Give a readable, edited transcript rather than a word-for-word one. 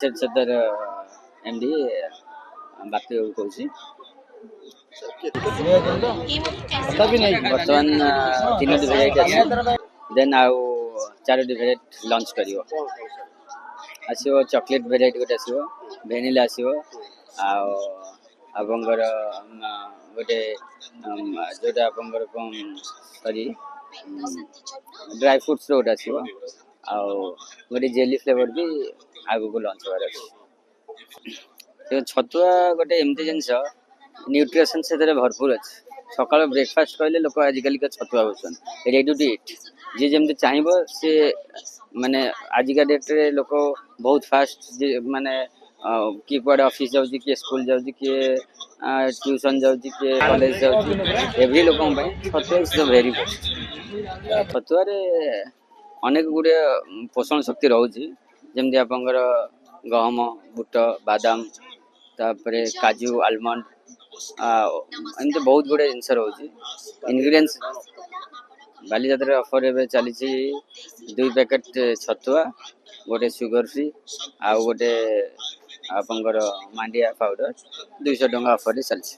सदर एमडी बाकी कौन बर्तमान तीन भेराइट अच्छे देन आउ 4 भेराइट लॉन्च करियो आसीबो चॉकलेट भेराइट गोटे आसीबो वेनिला आसीबो आपंकर गोटे जोटा आपंकर कौन सॉरी ड्राई फ्रूट्स गोटे आसीबो गोटे जेली फ्लेवर भी आगु को लॉन्च होबार अच्छे छतुआ गोटे एमती जिनस न्यूट्रिशन से भरपूर अच्छे सकाल ब्रेकफास्ट कहले लोक आजिकल छतुआ बोलते रेडी टू इट जी जमी चाहब सी माने आजिका डेट रे लोक बहुत फास्ट माने किए कुआडे ऑफिस जाऊँ किए स्कूल जाऊँ किए ट्यूशन जाऊँ किए कॉलेज जाऊँ एवरी लोक Chhatua is the very best Chhatua अनेक गुड़े पोषण शक्ति रोचे जमी आपंकर गहम बुट बादाम तापरे काजू आलमंड एमती बहुत गुड़े जिनस रोचे इनग्रेडिएंट्स बालीजात्रा ऑफर एवं चली 2 पैकेट छतुआ गोटे सुगर फ्री आउ गोटे आपंकर मांडिया पाउडर 200 टंका ऑफर चलती।